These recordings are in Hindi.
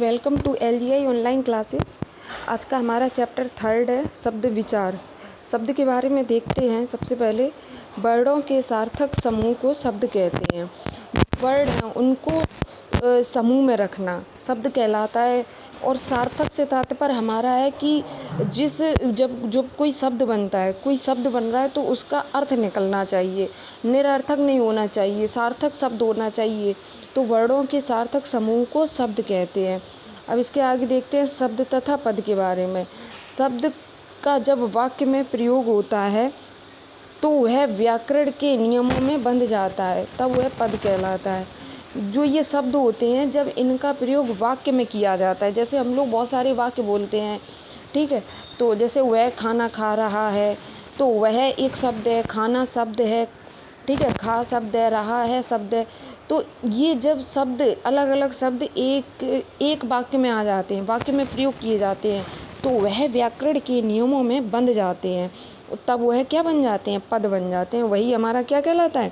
Welcome to LGI online classes. आज का हमारा चैप्टर 3 है शब्द विचार। शब्द के बारे में देखते हैं। सबसे पहले वर्डों के सार्थक समूह को शब्द कहते हैं। वर्ड हैं उनको समूह में रखना शब्द कहलाता है। और सार्थक से तात्पर्य हमारा है कि जब कोई शब्द बनता है, कोई शब्द बन रहा है तो उसका अर्थ निकलना चाहिए, निरर्थक नहीं होना चाहिए, सार्थक शब्द होना चाहिए। तो वर्डों के सार्थक समूह को शब्द कहते हैं। अब इसके आगे देखते हैं शब्द तथा पद के बारे में। शब्द का जब वाक्य में प्रयोग होता है तो वह व्याकरण के नियमों में बंध जाता है, तब वह पद कहलाता है। जो ये शब्द होते हैं जब इनका प्रयोग वाक्य में किया जाता है, जैसे हम लोग बहुत सारे वाक्य बोलते हैं, ठीक है। तो जैसे वह खाना खा रहा है तो वह एक शब्द है, खाना शब्द है, ठीक है, खा शब्द है, रहा है शब्द है। तो ये जब शब्द अलग अलग शब्द एक वाक्य में आ जाते हैं, वाक्य में प्रयोग किए जाते हैं, तो वह व्याकरण के नियमों में बंध जाते हैं, तब वह क्या बन जाते हैं, पद बन जाते हैं। वही हमारा क्या कहलाता है,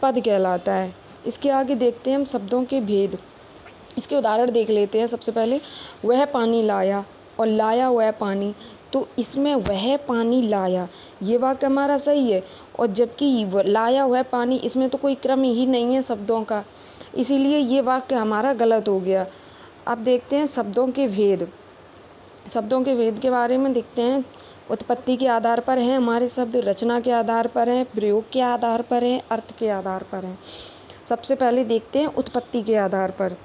पद कहलाता है। इसके आगे देखते हैं हम शब्दों के भेद। इसके उदाहरण देख लेते हैं। सबसे पहले वह पानी लाया और लाया वह पानी, तो इसमें वह पानी लाया ये वाक्य हमारा सही है, और जबकि लाया वह पानी इसमें तो कोई क्रम ही नहीं है शब्दों का, इसीलिए ये वाक्य हमारा गलत हो गया। अब देखते हैं शब्दों के भेद। शब्दों के भेद के बारे में देखते हैं। उत्पत्ति के आधार पर हैं हमारे शब्द, रचना के आधार पर हैं, प्रयोग के आधार पर हैं, अर्थ के आधार पर हैं। सबसे पहले देखते हैं उत्पत्ति के आधार पर,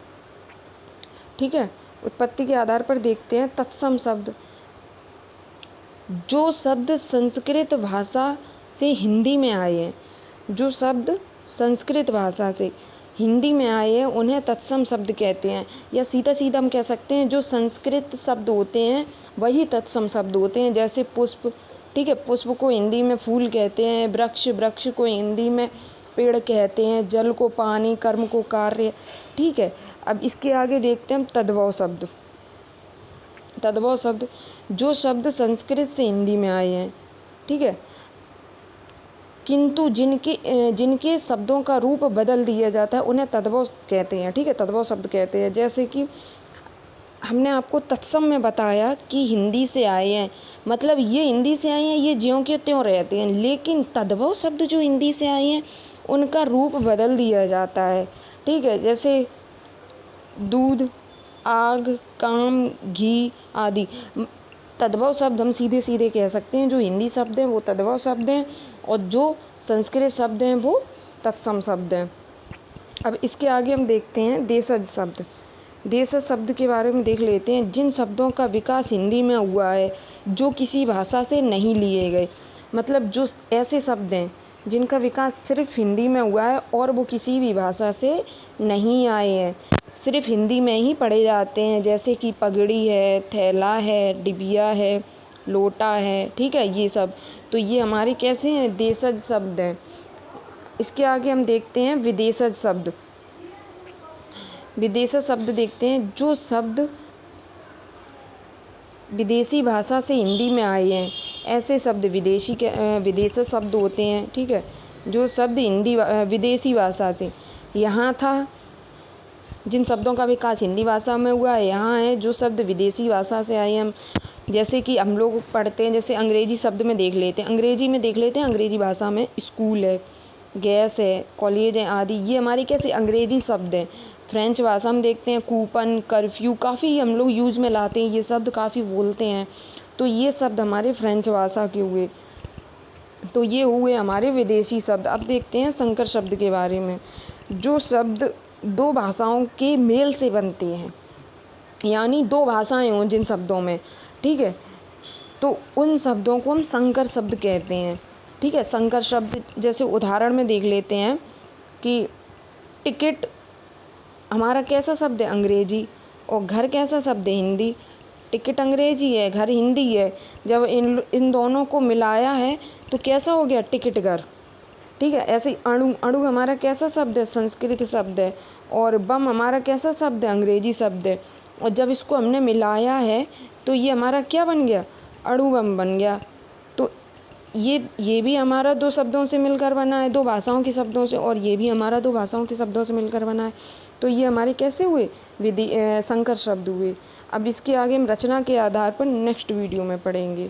ठीक है। उत्पत्ति के आधार पर देखते हैं तत्सम शब्द। जो शब्द संस्कृत भाषा से हिंदी में आए हैं, जो शब्द संस्कृत भाषा से हिंदी में आए हैं उन्हें तत्सम शब्द कहते हैं। या सीधा सीधा हम कह सकते हैं जो संस्कृत शब्द होते हैं वही तत्सम शब्द होते हैं। जैसे पुष्प, ठीक है, पुष्प को हिंदी में फूल कहते हैं। वृक्ष, वृक्ष को हिंदी में पेड़ कहते हैं। जल को पानी, कर्म को कार्य, ठीक है। अब इसके आगे देखते हैं हम तद्भव शब्द। तद्भव शब्द जो शब्द संस्कृत से हिंदी में आए हैं, ठीक है, किंतु जिनके शब्दों का रूप बदल दिया जाता है उन्हें तद्भव कहते हैं, ठीक है, तद्भव शब्द कहते हैं। जैसे कि हमने आपको तत्सम में बताया कि हिंदी से आए हैं, मतलब ये हिंदी से आए हैं, ये ज्यों के त्यों रहते हैं। लेकिन तद्भव शब्द जो हिंदी से आए हैं उनका रूप बदल दिया जाता है, ठीक है। जैसे दूध, आग, काम, घी आदि तद्भव शब्द हम सीधे सीधे कह सकते हैं। जो हिंदी शब्द हैं वो तद्भव शब्द हैं और जो संस्कृत शब्द हैं वो तत्सम शब्द हैं। अब इसके आगे हम देखते हैं देशज शब्द। देशज शब्द के बारे में देख लेते हैं। जिन शब्दों का विकास हिंदी में हुआ है जो किसी भाषा से नहीं लिए गए, मतलब जो ऐसे शब्द हैं जिनका विकास सिर्फ हिंदी में हुआ है और वो किसी भी भाषा से नहीं आए हैं, सिर्फ हिंदी में ही पढ़े जाते हैं। जैसे कि पगड़ी है, थैला है, डिबिया है, लोटा है, ठीक है, ये सब। तो ये हमारे कैसे हैं, देशज शब्द हैं। इसके आगे हम देखते हैं विदेशज शब्द। विदेशज शब्द देखते हैं। जो शब्द विदेशी भाषा से हिंदी में आए हैं ऐसे शब्द विदेशज शब्द होते हैं, ठीक है। जो शब्द विदेशी भाषा से यहाँ था, जिन शब्दों का विकास हिंदी भाषा में हुआ है यहाँ है। जो शब्द विदेशी भाषा से आए हैं, जैसे कि हम लोग पढ़ते हैं, जैसे अंग्रेजी शब्द में देख लेते हैं, अंग्रेजी भाषा में स्कूल है, गैस है, कॉलेज है आदि, ये हमारे कैसे अंग्रेजी शब्द हैं। फ्रेंच भाषा में देखते हैं कूपन, कर्फ्यू, काफ़ी हम लोग यूज में लाते हैं, ये शब्द काफ़ी बोलते हैं। तो ये शब्द हमारे फ्रेंच भाषा के हुए। तो ये हुए हमारे विदेशी शब्द। अब देखते हैं संकर शब्द के बारे में। जो शब्द दो भाषाओं के मेल से बनते हैं, यानी दो भाषाएं हों जिन शब्दों में, ठीक है, तो उन शब्दों को हम संकर शब्द कहते हैं, ठीक है। संकर शब्द जैसे उदाहरण में देख लेते हैं कि टिकट हमारा कैसा शब्द है, अंग्रेजी, और घर कैसा शब्द है, हिंदी। टिकट अंग्रेजी है, घर हिंदी है। जब इन दोनों को मिलाया है तो कैसा हो गया, टिकट घर, ठीक है। ऐसे ही अणु हमारा कैसा शब्द है, संस्कृत शब्द है, और बम हमारा कैसा शब्द है, अंग्रेजी शब्द है। और जब इसको हमने मिलाया है तो ये हमारा क्या बन गया, अणु बम बन गया। तो ये भी हमारा दो शब्दों से मिलकर बना है, दो भाषाओं के शब्दों से, और ये भी हमारा दो भाषाओं के शब्दों से मिलकर बना है। तो ये हमारे कैसे हुए, संकर शब्द हुए। अब इसके आगे हम रचना के आधार पर नेक्स्ट वीडियो में पढ़ेंगे।